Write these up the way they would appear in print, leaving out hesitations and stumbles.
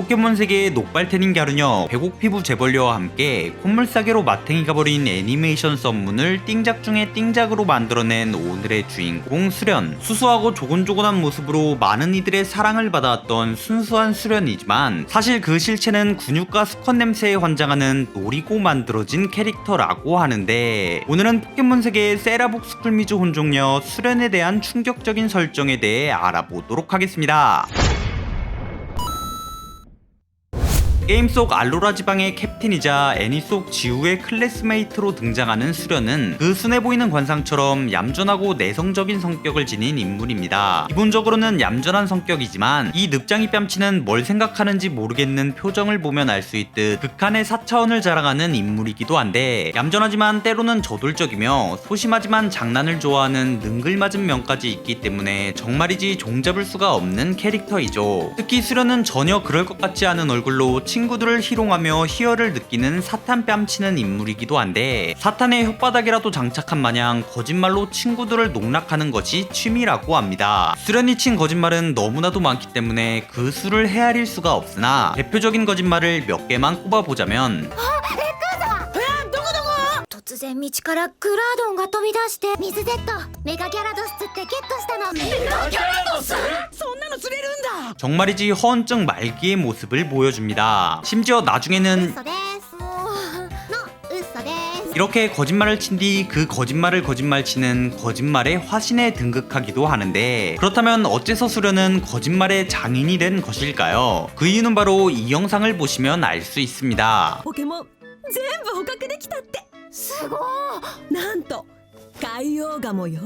포켓몬 세계의 녹발테닌 갸루녀, 백옥 피부 재벌려와 함께 콧물싸개로 마탱이가 버린 애니메이션 썸문을 띵작 중에 띵작으로 만들어낸 오늘의 주인공 수련. 수수하고 조곤조곤한 모습으로 많은 이들의 사랑을 받아왔던 순수한 수련이지만 사실 그 실체는 근육과 수컷 냄새에 환장하는 노리고 만들어진 캐릭터라고 하는데, 오늘은 포켓몬 세계의 세라복 스쿨미즈 혼종녀 수련에 대한 충격적인 설정에 대해 알아보도록 하겠습니다. 게임 속 알로라 지방의 캡틴이자 애니 속 지우의 클래스메이트로 등장하는 수련은 그 순해 보이는 관상처럼 얌전하고 내성적인 성격을 지닌 인물입니다. 기본적으로는 얌전한 성격이지만 이 늪장이 뺨치는 뭘 생각하는지 모르겠는 표정을 보면 알 수 있듯 극한의 사차원을 자랑하는 인물이기도 한데, 얌전하지만 때로는 저돌적이며 소심하지만 장난을 좋아하는 능글맞은 면까지 있기 때문에 정말이지 종잡을 수가 없는 캐릭터이죠. 특히 수련은 전혀 그럴 것 같지 않은 얼굴로 친구들을 희롱하며 희열을 느끼는 사탄 뺨치는 인물이기도 한데, 사탄의 혓바닥이라도 장착한 마냥 거짓말로 친구들을 농락하는 것이 취미라고 합니다. 수련이 친 거짓말은 너무나도 많기 때문에 그 수를 헤아릴 수가 없으나 대표적인 거짓말을 몇 개만 꼽아보자면, 突然道からクラードンが飛び出して水 Z メガギャラドスってゲットしたの。メガギャラドスそんなの釣れるんだ。 정말이지 허언증 말기의 모습을 보여줍니다. 심지어 나중에는 嘘ですもうの嘘です。 이렇게 거짓말을 친 뒤 그 거짓말을 거짓말치는 거짓말의 화신에 등극하기도 하는데, 그렇다면 어째서 수련은 거짓말의 장인이 된 것일까요? 그 이유는 바로 이 영상을 보시면 알 수 있습니다. ポケモン全部捕獲できたって。すごい。なんと海洋ガモよ。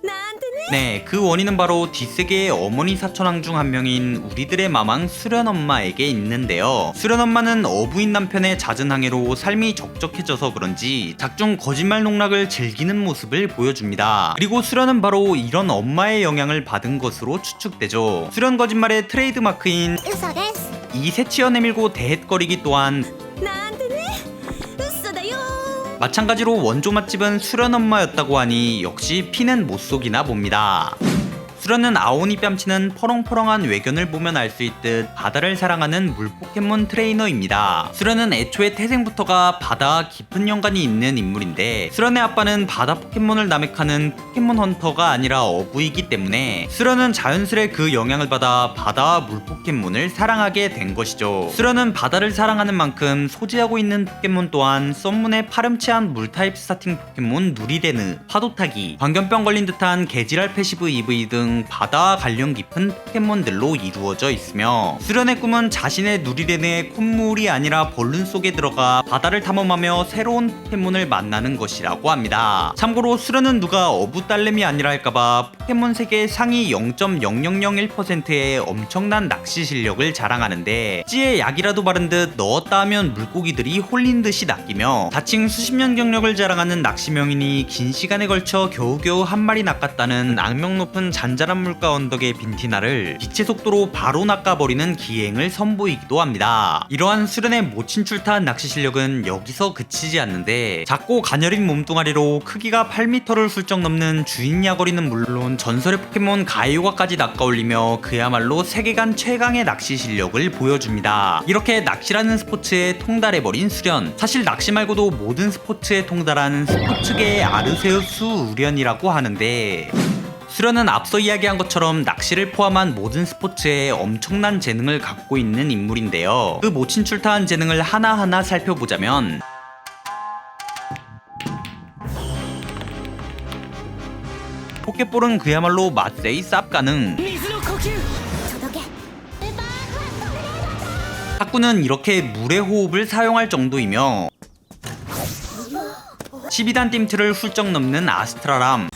なんてね。 네, 그 원인은 바로 뒷세계의 어머니 사천왕 중 한 명인 우리들의 마망 수련 엄마에게 있는데요. 수련 엄마는 어부인 남편의 잦은 항해로 삶이 적적해져서 그런지 작중 거짓말 농락을 즐기는 모습을 보여줍니다. 그리고 수련은 바로 이런 엄마의 영향을 받은 것으로 추측되죠. 수련 거짓말의 트레이드 마크인 嘘です。 이 새치어 내밀고 대헷거리기 또한 なんてね。嘘だよ。 마찬가지로 원조 맛집은 수련 엄마였다고 하니 역시 피는 못 속이나 봅니다. 수련은 아오니 뺨치는 퍼렁퍼렁한 외견을 보면 알 수 있듯 바다를 사랑하는 물 포켓몬 트레이너입니다. 수련은 애초에 태생부터가 바다와 깊은 연관이 있는 인물인데, 수련의 아빠는 바다 포켓몬을 남획하는 포켓몬 헌터가 아니라 어부이기 때문에 수련은 자연스레 그 영향을 받아 바다와 물 포켓몬을 사랑하게 된 것이죠. 수련은 바다를 사랑하는 만큼 소지하고 있는 포켓몬 또한 썸문의 파렴치한 물타입 스타팅 포켓몬 누리데느, 파도타기, 광견병 걸린 듯한 개지랄 패시브 EV 등 바다와 관련 깊은 포켓몬들로 이루어져 있으며, 수련의 꿈은 자신의 누리데느의 콧물이 아니라 벌룬 속에 들어가 바다를 탐험하며 새로운 포켓몬을 만나는 것이라고 합니다. 참고로 수련은 누가 어부 딸내미 아니라 할까봐 포켓몬 세계 상위 0.0001%의 엄청난 낚시 실력을 자랑하는데, 찌에 약이라도 바른 듯 넣었다 하면 물고기들이 홀린 듯이 낚이며, 자칭 수십 년 경력을 자랑하는 낚시명인이 긴 시간에 걸쳐 겨우겨우 한 마리 낚았다는 악명 높은 잔잔한 물가 언덕의 빈티나를 빛의 속도로 바로 낚아버리는 기행을 선보이기도 합니다. 이러한 수련의 모친출타한 낚시 실력은 여기서 그치지 않는데, 작고 가녀린 몸뚱아리로 크기가 8m를 훌쩍 넘는 주인 야거리는 물론 전설의 포켓몬 가이오가까지 낚아올리며 그야말로 세계관 최강의 낚시 실력을 보여줍니다. 이렇게 낚시라는 스포츠에 통달해버린 수련, 사실 낚시 말고도 모든 스포츠에 통달한 스포츠계의 아르세우스 우련이라고 하는데, 수련은 앞서 이야기한 것처럼 낚시를 포함한 모든 스포츠에 엄청난 재능을 갖고 있는 인물인데요. 그 모친출타한 재능을 하나하나 살펴보자면, 포켓볼은 그야말로 맛세이 쌉 가능, 水の呼吸。届け。탁구는 이렇게 물의 호흡을 사용할 정도이며, 12단 띠틀을 훌쩍 넘는 아스트라람,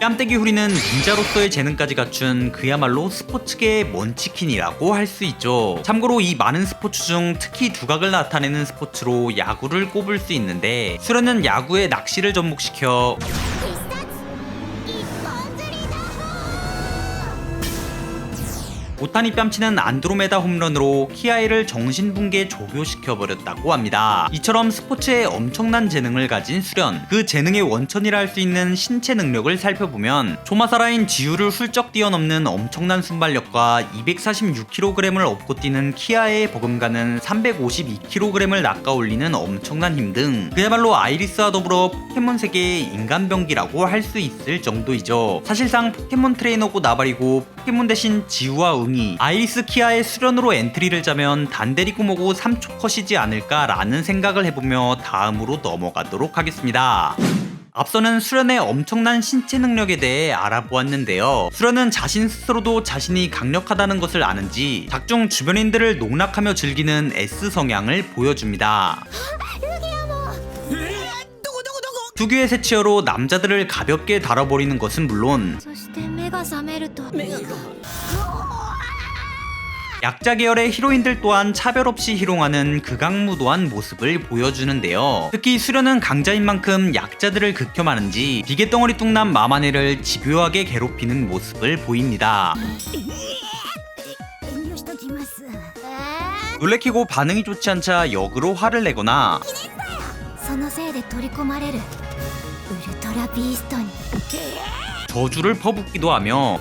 뺨때기 후리는 닌자로서의 재능까지 갖춘 그야말로 스포츠계의 먼치킨이라고 할 수 있죠. 참고로 이 많은 스포츠 중 특히 두각을 나타내는 스포츠로 야구를 꼽을 수 있는데, 수련은 야구에 낚시를 접목시켜 必殺一本釣りだ。 오타니 뺨치는 안드로메다 홈런으로 키아이를 정신붕괴 조교시켜버렸다고 합니다. 이처럼 스포츠에 엄청난 재능을 가진 수련, 그 재능의 원천이라 할 수 있는 신체 능력을 살펴보면 초마사라인 지유를 훌쩍 뛰어넘는 엄청난 순발력과 246kg을 업고 뛰는 키아의 버금가는 352kg을 낚아올리는 엄청난 힘 등 그야말로 아이리스와 더불어 포켓몬 세계의 인간병기라고 할 수 있을 정도이죠. 사실상 포켓몬 트레이너고 나발이고 포켓몬 대신 지우와 응이, 아이리스, 키아의 수련으로 엔트리를 짜면 단데리고 뭐고 3초 컷이지 않을까라는 생각을 해보며 다음으로 넘어가도록 하겠습니다. 앞서는 수련의 엄청난 신체 능력에 대해 알아보았는데요. 수련은 자신 스스로도 자신이 강력하다는 것을 아는지 작중 주변인들을 농락하며 즐기는 S 성향을 보여줍니다. 특유의 새치어로 남자들을 가볍게 다뤄버리는 것은 물론 そして目が覚めると 약자 계열의 히로인들 또한 차별 없이 희롱하는 극악무도한 모습을 보여주는데요. 특히 수련은 강자인 만큼 약자들을 극혐하는지 비계덩어리 뚱남 마마네를 집요하게 괴롭히는 모습을 보입니다. 遠慮しときます 놀래키고 반응이 좋지 않자 역으로 화를 내거나 そのせいで取り込まれるウルトラビーストに 저주를 퍼붓기도 하며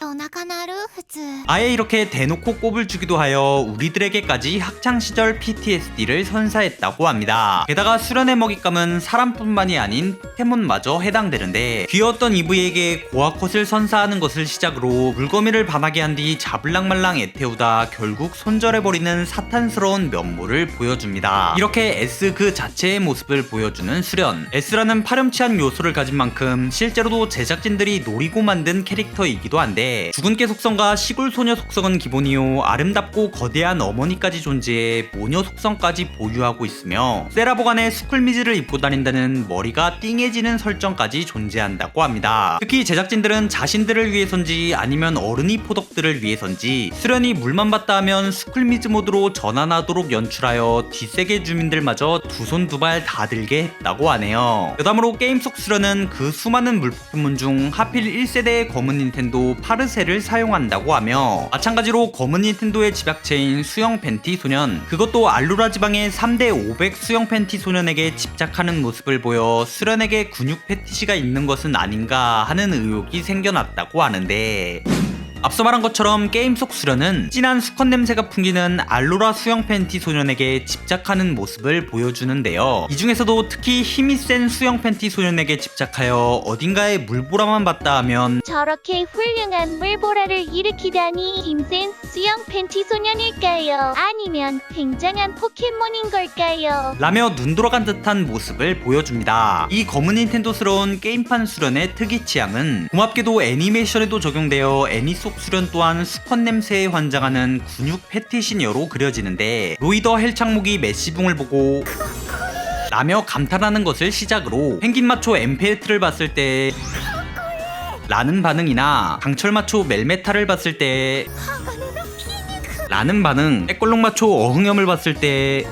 お腹鳴る普通 아예 이렇게 대놓고 꼽을 주기도 하여 우리들에게까지 학창시절 PTSD를 선사했다고 합니다. 게다가 수련의 먹잇감은 사람뿐만이 아닌 포켓몬마저 해당되는데 귀여웠던 이브에게 고아컷을 선사하는 것을 시작으로 물거미를 반하게 한 뒤 잡을랑말랑 애태우다 결국 손절해버리는 사탄스러운 면모를 보여줍니다. 이렇게 S 그 자체의 모습을 보여주는 수련. S라는 파렴치한 요소를 가진 만큼 실제로도 제작진들이 노리고 만든 캐릭터이기도 한데 죽은 깨 속성과 시골 소녀 속성은 기본이요 아름답고 거대한 어머니까지 존재해 모녀 속성까지 보유하고 있으며 세라보간에 스쿨미즈를 입고 다닌다는 머리가 띵해지는 설정까지 존재한다고 합니다. 특히 제작진들은 자신들을 위해선지 아니면 어른이 포덕들을 위해선지 수련이 물만 봤다 하면 스쿨미즈 모드로 전환하도록 연출하여 뒷세계 주민들마저 두 손 두 발 다 들게 했다고 하네요. 여담으로 게임 속 수련은 그 수많은 물 포켓몬 중 하필 1세대의 검은 닌텐도 파르세를 사용한다고 하며 마찬가지로 검은 닌텐도의 집약체인 수영 팬티 소년, 그것도 알루라 지방의 3대 500 수영 팬티 소년에게 집착하는 모습을 보여 수련에게 근육 패티시가 있는 것은 아닌가 하는 의혹이 생겨났다고 하는데 앞서 말한 것처럼 게임 속 수련은 진한 수컷 냄새가 풍기는 알로라 수영 팬티 소년에게 집착하는 모습을 보여주는데요. 이 중에서도 특히 힘이 센 수영 팬티 소년에게 집착하여 어딘가에 물보라만 봤다 하면 저렇게 훌륭한 물보라를 일으키다니 힘센 수영 팬티 소년일까요? 아니면 굉장한 포켓몬인 걸까요? 라며 눈 돌아간 듯한 모습을 보여줍니다. 이 검은 닌텐도스러운 게임판 수련의 특이 취향은 고맙게도 애니메이션에도 적용되어 애니 속 수련 또한 수컷 냄새에 환장하는 근육 패티시녀로 그려지는데 로이더 헬창목이 메시붕을 보고 라며 감탄하는 것을 시작으로 펭귄 마초 엠페트를 봤을 때 라는 반응이나 강철 마초 멜메타를 봤을 때 라는 반응, 빼꼴롱 마초 어흥염을 봤을 때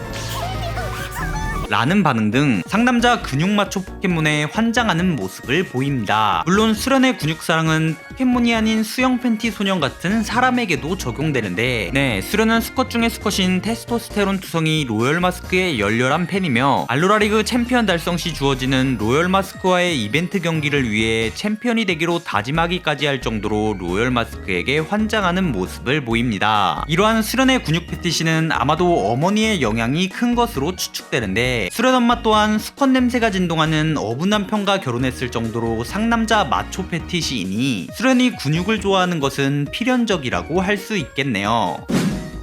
라는 반응 등 상남자 근육 마초 포켓몬에 환장하는 모습을 보입니다. 물론 수련의 근육사랑은 포켓몬이 아닌 수영 팬티 소년 같은 사람에게도 적용되는데 네, 수련은 수컷 중의 수컷인 테스토스테론 투성이 로열 마스크의 열렬한 팬이며 알로라 리그 챔피언 달성 시 주어지는 로열 마스크와의 이벤트 경기를 위해 챔피언이 되기로 다짐하기까지 할 정도로 로열 마스크에게 환장하는 모습을 보입니다. 이러한 수련의 근육 패티시는 아마도 어머니의 영향이 큰 것으로 추측되는데 수련 엄마 또한 수컷 냄새가 진동하는 어부 남편과 결혼했을 정도로 상남자 마초 패티시이니 수련이 근육을 좋아하는 것은 필연적이라고 할 수 있겠네요.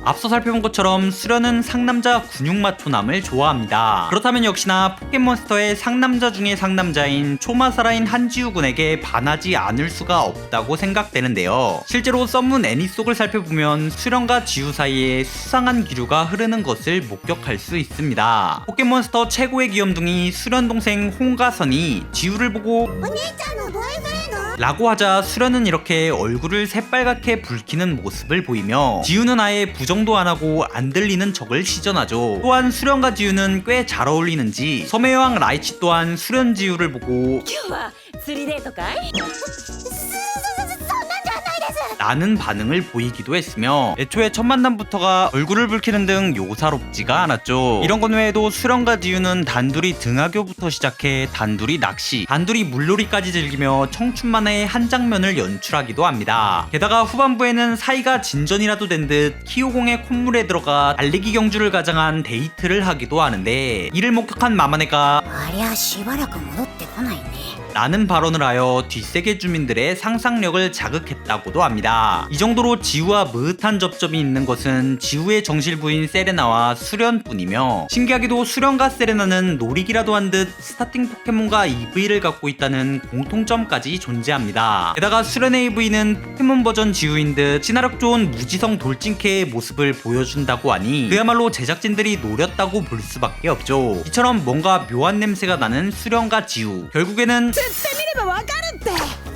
앞서 살펴본 것처럼 수련은 상남자 근육 마초남을 좋아합니다. 그렇다면 역시나 포켓몬스터의 상남자 중의 상남자인 초마사라인 한지우 군에게 반하지 않을 수가 없다고 생각되는데요. 실제로 썸문 애니 속을 살펴보면 수련과 지우 사이에 수상한 기류가 흐르는 것을 목격할 수 있습니다. 포켓몬스터 최고의 귀염둥이 수련 동생 홍가선이 지우를 보고 お姉ちゃんのボーイフレンド 라고 하자 수련은 이렇게 얼굴을 새빨갛게 붉히는 모습을 보이며 지우는 아예 부정도 안하고 안 들리는 척을 시전하죠. 또한 수련과 지우는 꽤 잘 어울리는지 섬의 여왕 라이치 또한 수련 지우를 보고 今日は釣りデートかい？そんなんじゃないです 라는 반응을 보이기도 했으며 애초에 첫 만남부터가 얼굴을 붉히는 등 요사롭지가 않았죠. 이런 것 외에도 수련과 지우는 단둘이 등하교부터 시작해 단둘이 낚시, 단둘이 물놀이까지 즐기며 청춘만의 한 장면을 연출하기도 합니다. 게다가 후반부에는 사이가 진전이라도 된 듯 키오공의 콧물에 들어가 달리기 경주를 가장한 데이트를 하기도 하는데, 이를 목격한 마마네가 ありゃしばらく戻ってこないね 라는 발언을 하여 뒷세계 주민들의 상상력을 자극했다고도 합니다. 이 정도로 지우와 무흐한 접점이 있는 것은 지우의 정실 부인 세레나와 수련뿐이며, 신기하게도 수련과 세레나는 놀이기라도 한 듯 스타팅 포켓몬과 EV를 갖고 있다는 공통점까지 존재합니다. 게다가 수련의 EV는 포켓몬 버전 지우인 듯 친화력 좋은 무지성 돌진캐의 모습을 보여준다고 하니 그야말로 제작진들이 노렸다고 볼 수밖에 없죠. 이처럼 뭔가 묘한 냄새가 나는 수련과 지우, 결국에는 釣ってみればわかるって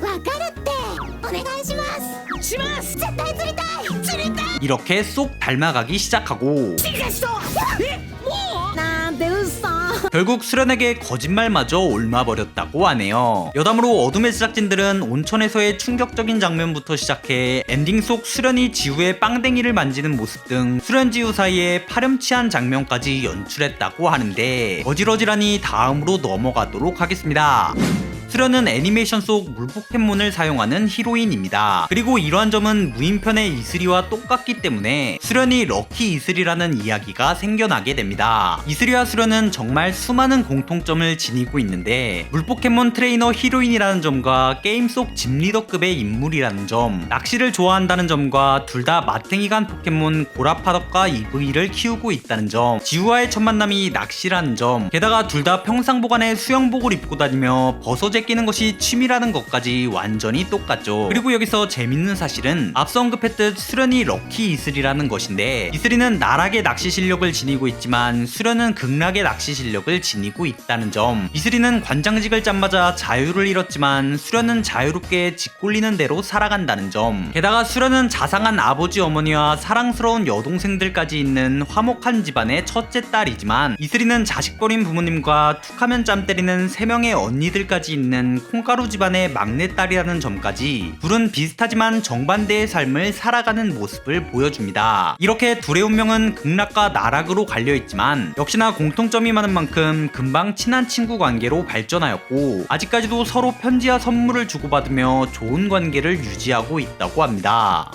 わかるってお願いしますします絶対釣りたい釣りたい 이렇게 쏙 닮아가기 시작하고, しかしそうもうなんて嘘 결국 수련에게 거짓말마저 옮아버렸다고 하네요. 여담으로 어둠의 제작진들은 온천에서의 충격적인 장면부터 시작해 엔딩 속 수련이 지우의 빵댕이를 만지는 모습 등 수련 지우 사이에 파렴치한 장면까지 연출했다고 하는데, 어질어질하니 다음으로 넘어가도록 하겠습니다. 수련은 애니메이션 속 물포켓몬을 사용하는 히로인입니다. 그리고 이러한 점은 무인편의 이슬이와 똑같기 때문에 수련이 럭키 이슬이라는 이야기가 생겨나게 됩니다. 이슬이와 수련은 정말 수많은 공통점을 지니고 있는데, 물포켓몬 트레이너 히로인이라는 점과 게임 속 집리더급의 인물이라는 점, 낚시를 좋아한다는 점과 둘 다 마탱이간 포켓몬 고라파덕과 EV를 키우고 있다는 점, 지우와의 첫 만남이 낚시라는 점, 게다가 둘 다 평상복안에 수영복을 입고 다니며 버섯에 끼는 것이 취미라는 것까지 완전히 똑같죠. 그리고 여기서 재밌는 사실은 앞서 언급했듯 수련이 럭키 이슬이라는 것인데, 이슬이는 나락의 낚시 실력을 지니고 있지만 수련은 극락의 낚시 실력을 지니고 있다는 점, 이슬이는 관장직을 짬맞아 자유를 잃었지만 수련은 자유롭게 짓골리는 대로 살아간다는 점, 게다가 수련은 자상한 아버지 어머니와 사랑스러운 여동생들까지 있는 화목한 집안의 첫째 딸이지만, 이슬이는 자식버린 부모님과 툭하면 짬 때리는 3명의 언니들까지 있는 콩가루 집안의 막내딸이라는 점까지 둘은 비슷하지만 정반대의 삶을 살아가는 모습을 보여줍니다. 이렇게 둘의 운명은 극락과 나락으로 갈려있지만 역시나 공통점이 많은 만큼 금방 친한 친구 관계로 발전하였고, 아직까지도 서로 편지와 선물을 주고받으며 좋은 관계를 유지하고 있다고 합니다.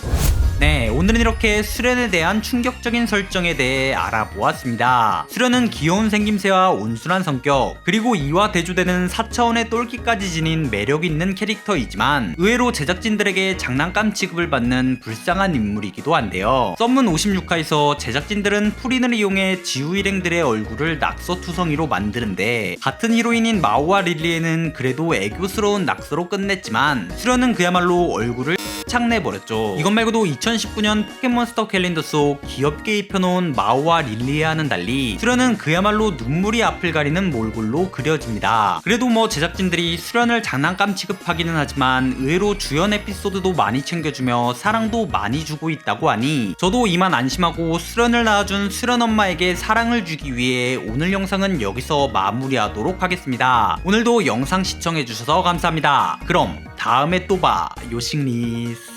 네, 오늘은 이렇게 수련에 대한 충격적인 설정에 대해 알아보았습니다. 수련은 귀여운 생김새와 온순한 성격, 그리고 이와 대조되는 4차원의 똘끼까지 지닌 매력있는 캐릭터이지만 의외로 제작진들에게 장난감 취급을 받는 불쌍한 인물이기도 한데요. 썸문 56화에서 제작진들은 풀인을 이용해 지우 일행들의 얼굴을 낙서투성이로 만드는데, 같은 히로인인 마오와 릴리에는 그래도 애교스러운 낙서로 끝냈지만 수련은 그야말로 얼굴을 착 내버렸죠. 이것 말고도 2019년 포켓몬스터 캘린더 속 귀엽게 입혀놓은 마오와 릴리아와는 달리 수련은 그야말로 눈물이 앞을 가리는 몰골로 그려집니다. 그래도 뭐 제작진들이 수련을 장난감 취급하기는 하지만 의외로 주연 에피소드도 많이 챙겨주며 사랑도 많이 주고 있다고 하니 저도 이만 안심하고 수련을 낳아준 수련 엄마에게 사랑을 주기 위해 오늘 영상은 여기서 마무리하도록 하겠습니다. 오늘도 영상 시청해주셔서 감사합니다. 그럼 다음에 또 봐. 요식리스.